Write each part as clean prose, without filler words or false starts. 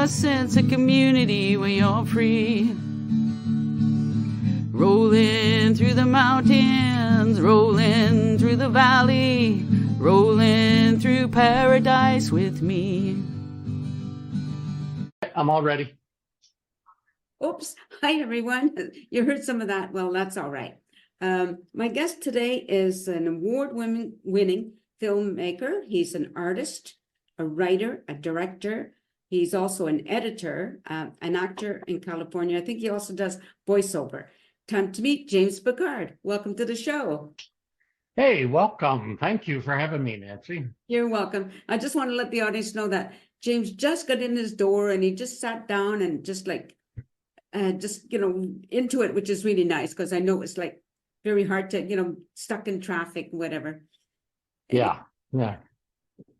a sense of community when you're free. Rolling through the mountains, rolling through the valley, rolling through paradise with me. I'm all ready. Oops. Hi, everyone. You heard some of that. Well, that's all right. My guest today is an award-winning filmmaker. He's an artist, a writer, a director. He's also an editor, an actor in California. I think he also does voiceover. Time to meet James Picard. Welcome to the show. Hey, welcome. Thank you for having me, Nancy. You're welcome. I just want to let the audience know that James just got in his door and he just sat down and just into it, which is really nice because I know it's like very hard to, stuck in traffic, whatever. Yeah.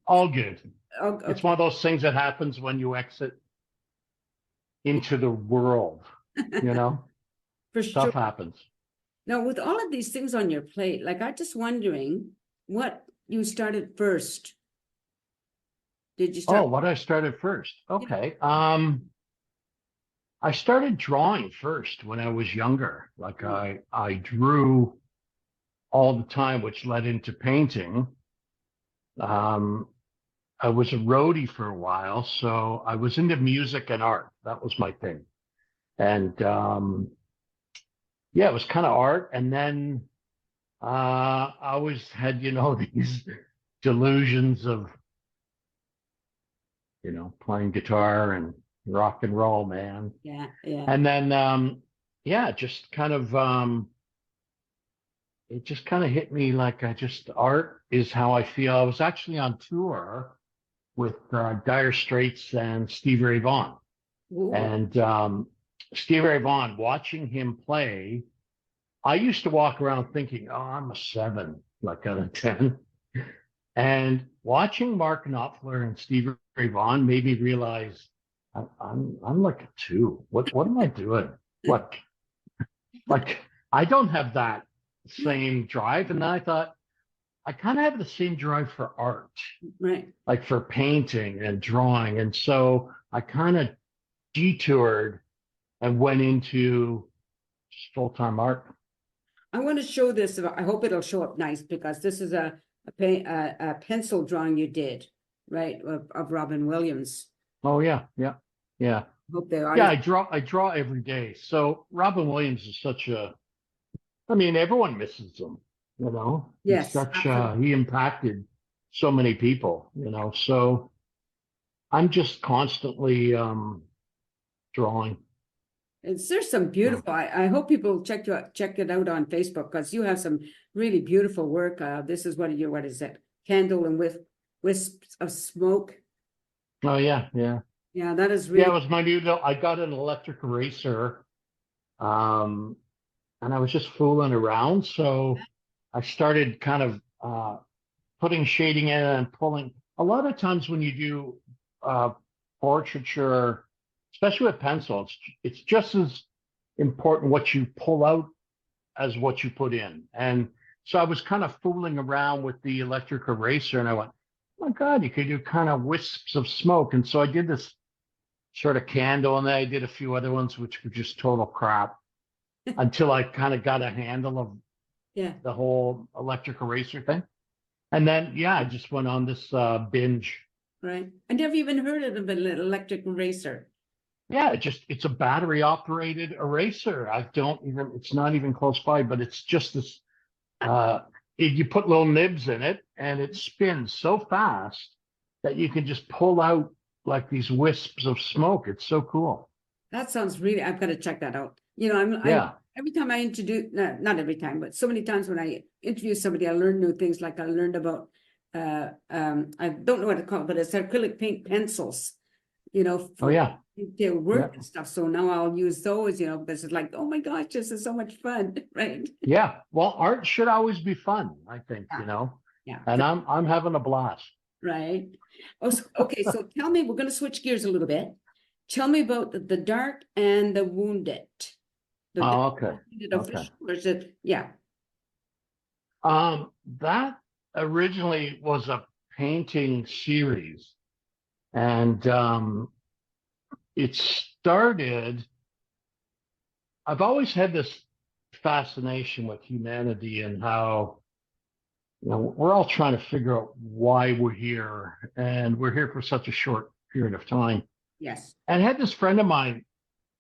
All good. Okay. It's one of those things that happens when you exit into the world, For Stuff sure. happens. Now, with all of these things on your plate, like I'm just wondering what you started first. Did you start? Oh, what I started first. Okay. I started drawing first when I was younger. Like I drew all the time, which led into painting. I was a roadie for a while, so I was into music and art. That was my thing. And it was kind of art. And then I always had, these delusions of, playing guitar and rock and roll, man. Yeah. And then, just kind of, it just kind of hit me like art is how I feel. I was actually on tour with Dire Straits and Stevie Ray Vaughan. Ooh. And Stevie Ray Vaughan, watching him play, I used to walk around thinking, oh, I'm a 7, like out of 10. And watching Mark Knopfler and Stevie Ray Vaughan made me realize I'm like a 2. What am I doing? Like I don't have that same drive. And then I thought, I kind of have the same drive for art, Right. like for painting and drawing. And so I kind of detoured and went into just full-time art. I want to show this. I hope it'll show up nice because this is a pencil drawing you did, right, of Robin Williams. Oh yeah. Hope they are. Yeah, I draw every day. So Robin Williams is everyone misses him, Yes, he impacted so many people, so I'm just constantly drawing. There's some beautiful. I hope people check it out on Facebook because you have some really beautiful work. This is what is it? Candle and with wisps of smoke. Oh yeah. Yeah, that is really. Yeah, it was my new. I got an electric eraser, and I was just fooling around. So I started kind of putting shading in and pulling. A lot of times when you do portraiture, especially with pencil, it's just as important what you pull out as what you put in. And so I was kind of fooling around with the electric eraser, and I went, oh my God, you could do kind of wisps of smoke. And so I did this sort of candle, and then I did a few other ones which were just total crap until I kind of got a handle of the whole electric eraser thing. And then I just went on this binge. Right. I never even heard of an electric eraser. Yeah, it's a battery operated eraser. It's not even close by, but it's just this you put little nibs in it and it spins so fast that you can just pull out like these wisps of smoke. It's so cool. That sounds really, I've got to check that out. Every time I introduce, not every time, but so many times when I interview somebody, I learn new things. Like I learned about, I don't know what to call it, but it's acrylic paint pencils, for their work and stuff. So now I'll use those, because it's like, oh my gosh, this is so much fun, right? Yeah. Well, art should always be fun, I think, Yeah. And I'm having a blast. Right. Okay, so tell me, we're going to switch gears a little bit. Tell me about the Dark and the Wounded. Okay. Or is it, that originally was a painting series, and it started, I've always had this fascination with humanity and how, we're all trying to figure out why we're here, and we're here for such a short period of time. Yes. And I had this friend of mine,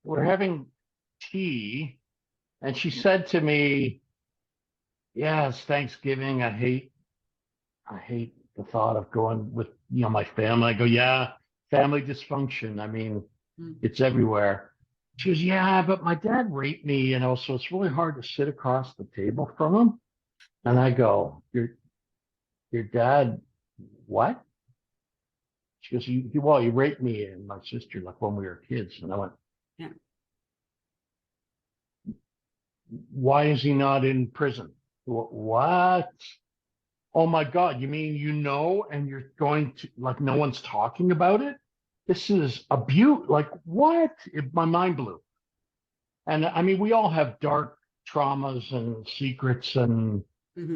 we're having tea, and she said to me, yeah, it's Thanksgiving. I hate the thought of going with, my family. I go, yeah, family dysfunction. I mean, it's everywhere. She goes, yeah, but my dad raped me, so it's really hard to sit across the table from him. And I go, your dad, what? She goes, he raped me and my sister, like when we were kids. And I went, Yeah. Why is he not in prison? What? Oh my God, you mean and you're going to, like, no one's talking about it? This is abuse. Like, what? My mind blew. And I mean, we all have dark traumas and secrets and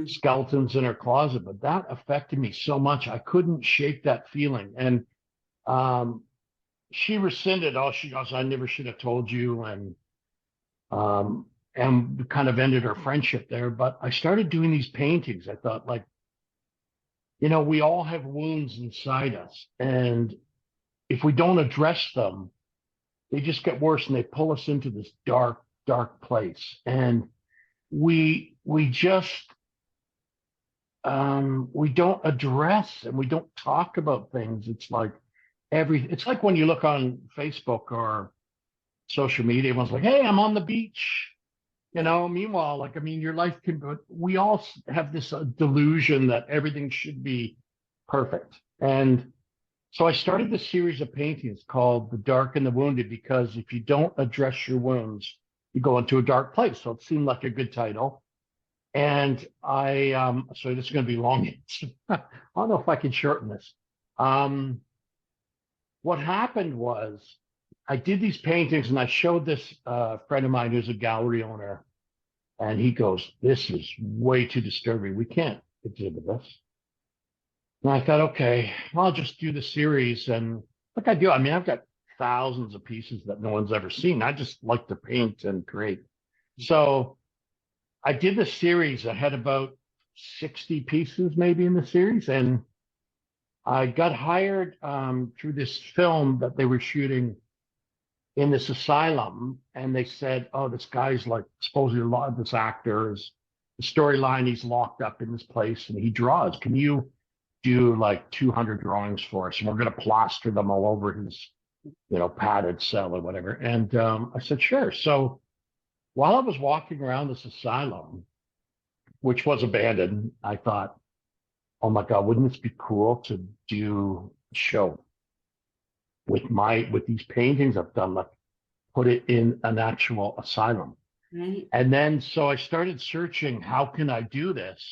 skeletons in our closet, but that affected me so much. I couldn't shake that feeling. And she rescinded, she goes, I never should have told you. And kind of ended our friendship there. But I started doing these paintings. I thought, like, we all have wounds inside us. And if we don't address them, they just get worse and they pull us into this dark, dark place. And we just, we don't address and we don't talk about things. It's like it's like when you look on Facebook or social media, everyone's like, hey, I'm on the beach. Meanwhile, like, I mean, your life but we all have this delusion that everything should be perfect. And so I started this series of paintings called The Dark and the Wounded, because if you don't address your wounds, you go into a dark place. So it seemed like a good title. And so this is going to be long. I don't know if I can shorten this. What happened was I did these paintings and I showed this friend of mine who's a gallery owner. And he goes, this is way too disturbing. We can't exhibit this. And I thought, okay, I'll just do the series. And like I do, I mean, I've got thousands of pieces that no one's ever seen. I just like to paint and create. So I did the series. I had about 60 pieces maybe in the series. And I got hired through this film that they were shooting in this asylum, and they said, oh, this guy's like supposedly this actor is the storyline, he's locked up in this place and he draws. Can you do like 200 drawings for us? And we're going to plaster them all over his, padded cell or whatever. And I said, sure. So while I was walking around this asylum, which was abandoned, I thought, oh my God, wouldn't this be cool to do a show with these paintings I've done, like put it in an actual asylum. Right. And then, so I started searching, how can I do this?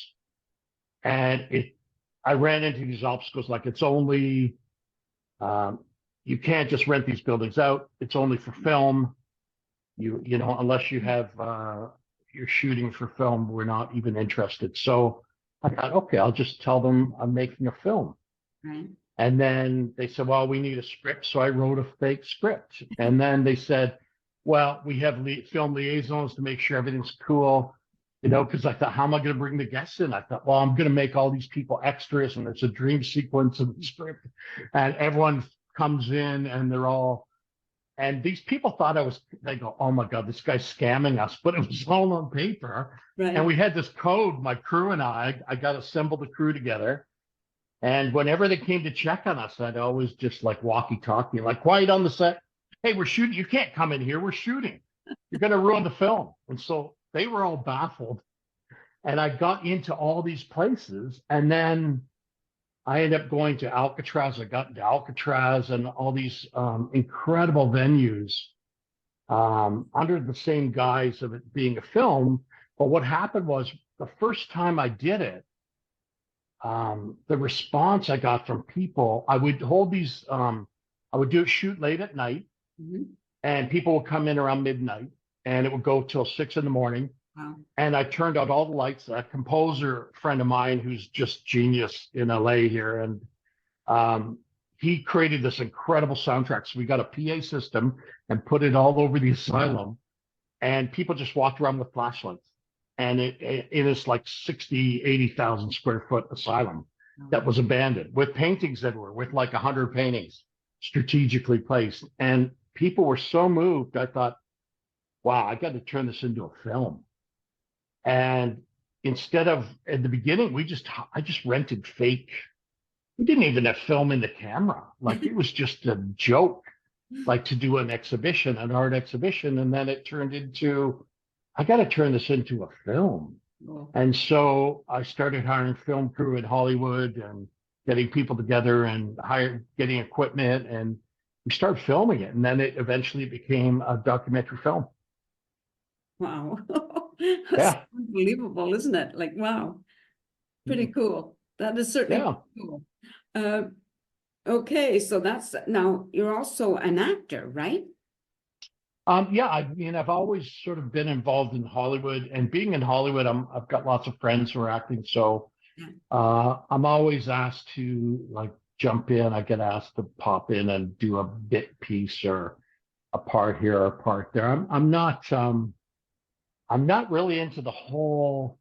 And I ran into these obstacles, like it's only, you can't just rent these buildings out. It's only for film. Unless you have, you're shooting for film, we're not even interested. So I thought, okay, I'll just tell them I'm making a film. Right. And then they said, well, we need a script. So I wrote a fake script. And then they said, well, we have film liaisons to make sure everything's cool, because I thought, how am I going to bring the guests in? I thought, well, I'm going to make all these people extras, and it's a dream sequence in the script. And everyone comes in and and these people thought they go, oh my God, this guy's scamming us. But it was all on paper. Right. And we had this code, my crew and I got to assemble the crew together. And whenever they came to check on us, I'd always just like walkie-talkie, like, quiet on the set. Hey, we're shooting. You can't come in here. We're shooting. You're going to ruin the film. And so they were all baffled. And I got into all these places. And then I ended up going to Alcatraz. I got into Alcatraz and all these incredible venues under the same guise of it being a film. But what happened was the first time I did it, the response I got from people, I would hold these, I would shoot late at night, and people would come in around midnight, and it would go till 6 a.m. Wow. And I turned out all the lights. A composer friend of mine who's just genius in LA here, and he created this incredible soundtrack. So we got a PA system and put it all over the asylum, and people just walked around with flashlights. And it is like 60, 80,000 square foot asylum that was abandoned with paintings everywhere, with like 100 paintings strategically placed. And people were so moved. I thought, wow, I got to turn this into a film. And instead of, at the beginning, I just rented fake. We didn't even have film in the camera. Like, it was just a joke, like to do an exhibition, an art exhibition. And then it turned into, I got to turn this into a film. Cool. And so I started hiring film crew in Hollywood and getting people together and getting equipment, and we started filming it. And then it eventually became a documentary film. Wow. Yeah. That's unbelievable, isn't it? Like, wow. Pretty cool. That is certainly cool. Okay, so now you're also an actor, right? Yeah, I mean, I've always sort of been involved in Hollywood, and being in Hollywood, I've got lots of friends who are acting. So I'm always asked to like jump in. I get asked to pop in and do a bit piece or a part here or a part there. I'm not really into the whole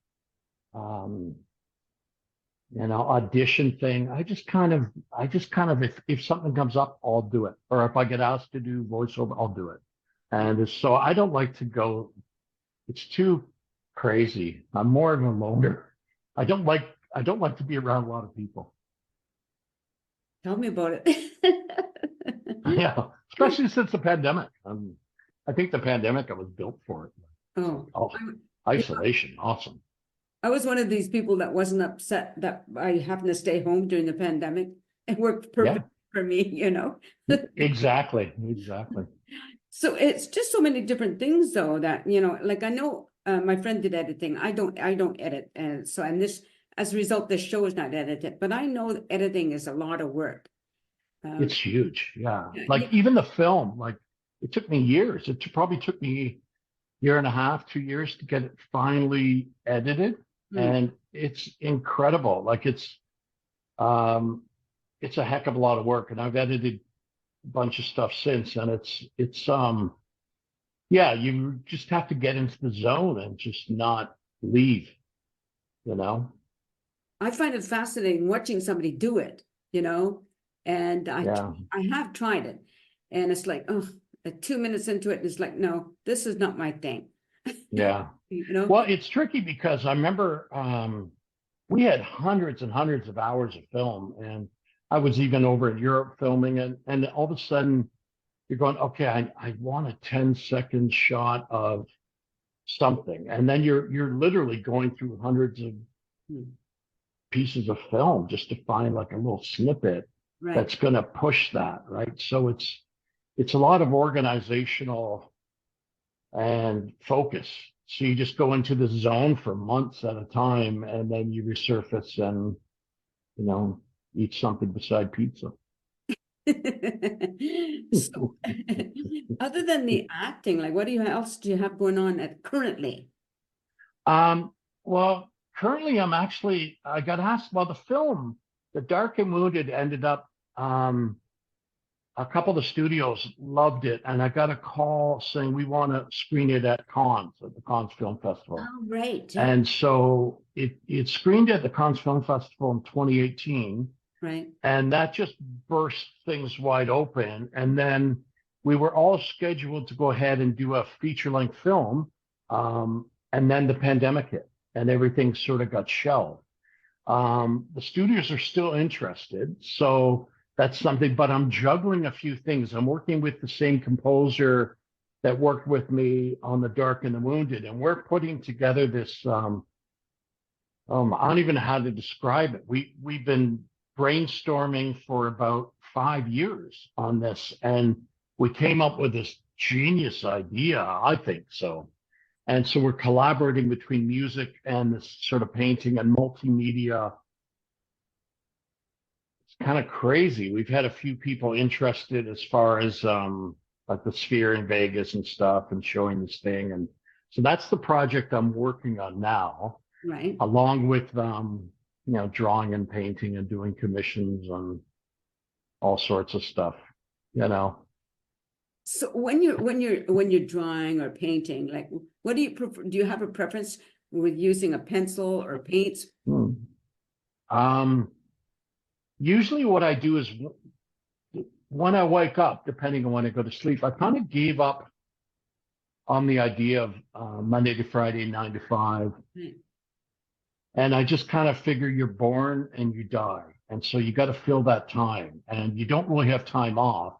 audition thing. I just kind of if something comes up, I'll do it. Or if I get asked to do voiceover, I'll do it. And so I don't like to go, it's too crazy. I'm more of a loner. I don't like to be around a lot of people. Tell me about it. Yeah, especially since the pandemic. I think the pandemic, I was built for it. Oh, isolation, awesome. I was one of these people that wasn't upset that I happened to stay home during the pandemic. It worked perfect for me, Exactly. So it's just so many different things, though, that like I know my friend did editing. I don't edit, and this as a result, this show is not edited. But I know that editing is a lot of work. It's huge, yeah. Like even the film, like it took me years. It probably took me year and a half, 2 years to get it finally edited, and it's incredible. Like it's a heck of a lot of work, and I've edited bunch of stuff since, and it's you just have to get into the zone and just not leave. I find it fascinating watching somebody do it, and I have tried it, and it's like, 2 minutes into it, and it's like, no, this is not my thing. Yeah. Well, it's tricky because I remember we had hundreds and hundreds of hours of film, and I was even over in Europe filming it, and all of a sudden you're going, okay, I want a 10-second shot of something. And then you're literally going through hundreds of pieces of film just to find like a little snippet that's going to push that, right? So it's a lot of organizational and focus. So you just go into the zone for months at a time, and then you resurface and, eat something beside pizza. So, other than the acting, like what else do you have going on currently? Well, currently I got asked, the film, The Dark and Wounded, ended up, a couple of the studios loved it, and I got a call saying we want to screen it at the Cannes Film Festival. Oh, right. And so it screened at the Cannes Film Festival in 2018. Right. And that just burst things wide open. And then we were all scheduled to go ahead and do a feature-length film. And then the pandemic hit and everything sort of got shelved. The studios are still interested. So that's something, but I'm juggling a few things. I'm working with the same composer that worked with me on The Dark and the Wounded. And we're putting together this, I don't even know how to describe it. We've been brainstorming for about 5 years on this, and we came up with this genius idea, I think so. And so we're collaborating between music and this sort of painting and multimedia. It's kind of crazy. We've had a few people interested as far as like the Sphere in Vegas and stuff, and showing this thing. And so that's the project I'm working on now, right? Along with drawing and painting and doing commissions all sorts of stuff, you know. So when you're drawing or painting, like what do you prefer? Do you have a preference with using a pencil or paints? Usually what I do is when I wake up, depending on when I go to sleep, I kind of gave up on the idea of Monday to Friday, 9 to 5. Right. And I just kind of figure you're born and you die. And so you got to fill that time. And you don't really have time off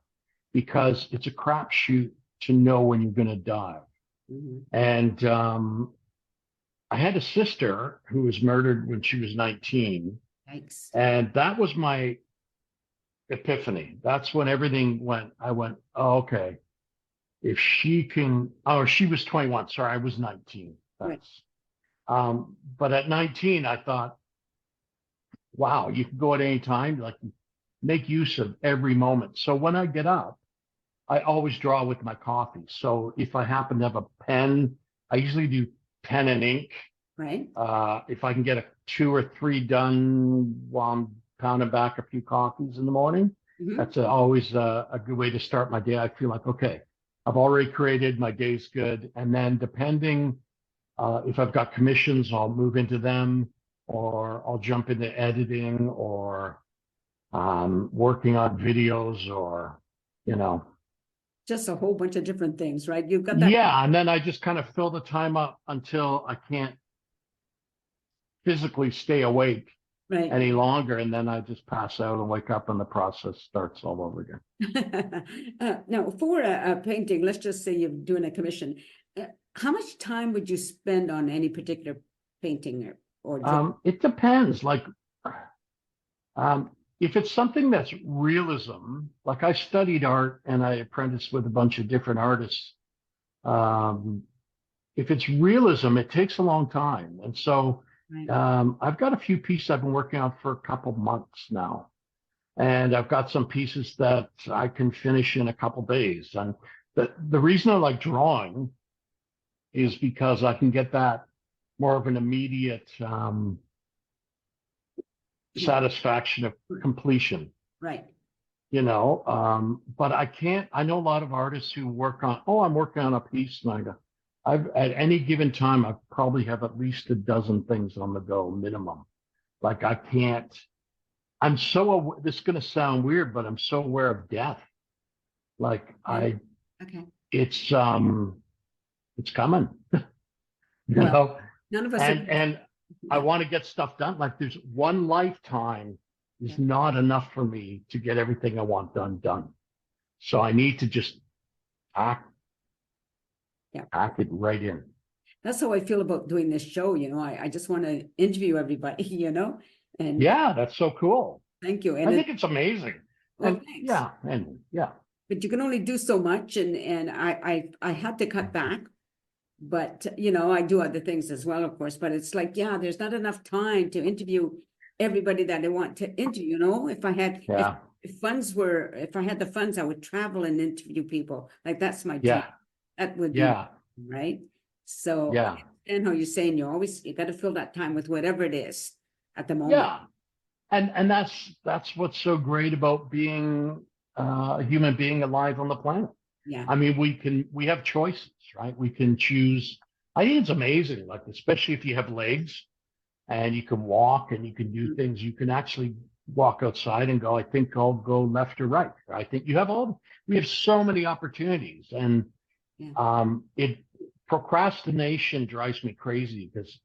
because it's a crapshoot to know when you're going to die. Mhm. And I had a sister who was murdered when she was 19. Yikes. And that was my epiphany. That's when everything went, I went, oh, okay. If she can, oh, she was 21. Sorry, I was 19. Right. But at 19, I thought, wow, you can go at any time, like make use of every moment. So when I get up, I always draw with my coffee. So if I happen to have a pen, I usually do pen and ink. Right. If I can get 2 or 3 done while I'm pounding back a few coffees in the morning, Mhm. that's always a good way to start my day. I feel like, okay, I've already created, my day's good. And then depending if I've got commissions, I'll move into them, or I'll jump into editing, or working on videos, or, you know. Just a whole bunch of different things, right? You've got that. Yeah, and then I just kind of fill the time up until I can't physically stay awake Right. any longer, and then I just pass out and wake up and the process starts all over again. Now, for a painting, let's just say you're doing a commission. How much time would you spend on any particular painting or It depends. Like, if it's something that's realism, like I studied art and I apprenticed with a bunch of different artists. If it's realism, it takes a long time. And so Right. I've got a few pieces I've been working on for a couple months now. And I've got some pieces that I can finish in a couple days. And the reason I like drawing is because I can get that more of an immediate satisfaction of completion. Right. You know, but I know a lot of artists who work on, I'm working on a piece, and I've at any given time, I probably have at least a dozen things on the go minimum. Like I can't, I'm so, this is going to sound weird, but I'm so aware of death. Like Okay. it's coming, you Well, know, none of us and I want to get stuff done. Like there's one lifetime is not enough for me to get everything I want done. So I need to just pack it right in. That's how I feel about doing this show. I just want to interview everybody, and Yeah, that's so cool. thank you. I think it's amazing. Well, And thanks. yeah. But you can only do so much, and I had to cut back, but I do other things as well, of course. But it's like, there's not enough time to interview everybody that I want to interview. If I had if I had the funds, I would travel and interview people. Like that's my dream. That would be right. So yeah. And how you're saying you got to fill that time with whatever it is at the moment. Yeah. And that's what's so great about being a human being alive on the planet. Yeah. I mean, we have choices, right? We can choose. I think it's amazing, like, especially if you have legs and you can walk and you can do things, you can actually walk outside and go, I think I'll go left or right. I think we have so many opportunities, and procrastination drives me crazy because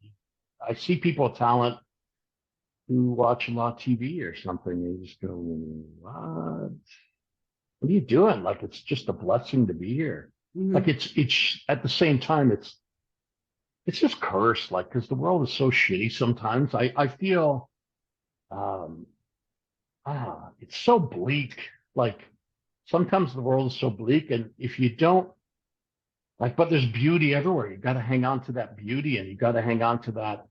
I see people with talent who watch a lot of TV or something, and you just go, what are you doing? Like, it's just a blessing to be here. Mhm. Like it's at the same time, it's just cursed, like, because the world is so shitty sometimes. I feel it's so bleak. Like sometimes the world is so bleak, and if you don't but there's beauty everywhere. You got to hang on to that beauty, and you got to hang on to that.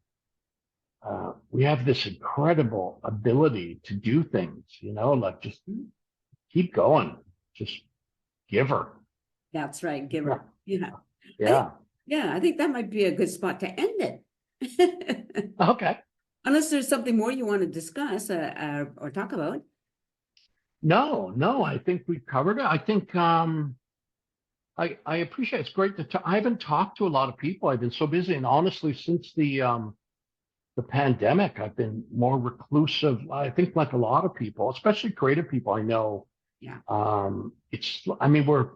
We have this incredible ability to do things, like just keep going, just give her. That's right, give her. Yeah. I think that might be a good spot to end it. Okay. Unless there's something more you want to discuss or talk about. No, I think we covered it. I think I appreciate it's great to talk. I haven't talked to a lot of people. I've been so busy, and honestly, since the pandemic, I've been more reclusive. I think like a lot of people, especially creative people I know. Yeah. I mean, we're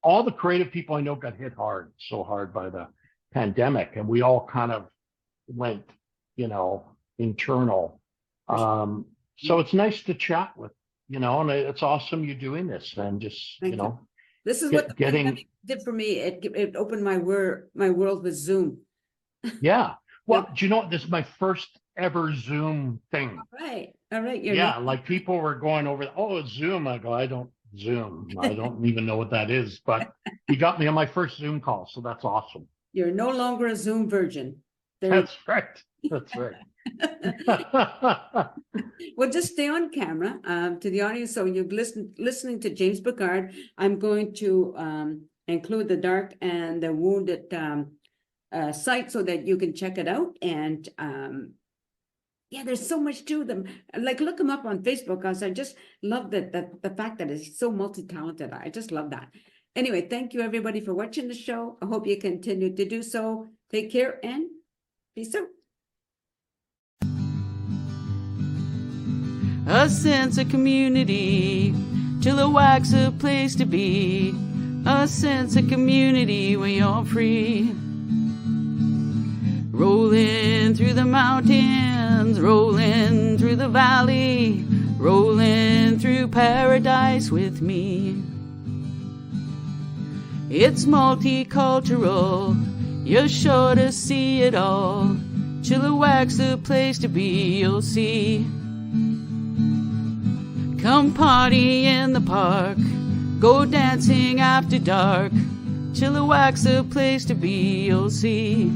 all the creative people I know got hit so hard by the pandemic, and we all kind of went, internal. So it's nice to chat with, and it's awesome you're doing this and just, Thank you. This is what the getting pandemic did for me. It opened my world with Zoom. Yeah. Well, Yep. do you know what? This is my first ever Zoom thing. All right. You're Yeah, not- like people were going over, oh, it's Zoom. I go, I don't Zoom. I don't even know what that is, but you got me on my first Zoom call, so that's awesome. You're no longer a Zoom virgin. That's right. That's right. Well, just stay on camera to the audience. So you're listening to James Picard. I'm going to include the Dark and the Wounded site so that you can check it out. And yeah, there's so much to them. Like, look him up on Facebook, because I just love that the fact that he's so multi-talented. I just love that. Anyway, thank you everybody for watching the show. I hope you continue to do so. Take care and peace out. A sense of community, Chilliwack's a place to be. A sense of community when you're free. Rolling through the mountains, rolling through the valley, rolling through paradise with me. It's multicultural, you're sure to see it all. Chilliwack's the place to be, you'll see. Come party in the park, go dancing after dark. Chilliwack's the place to be, you'll see.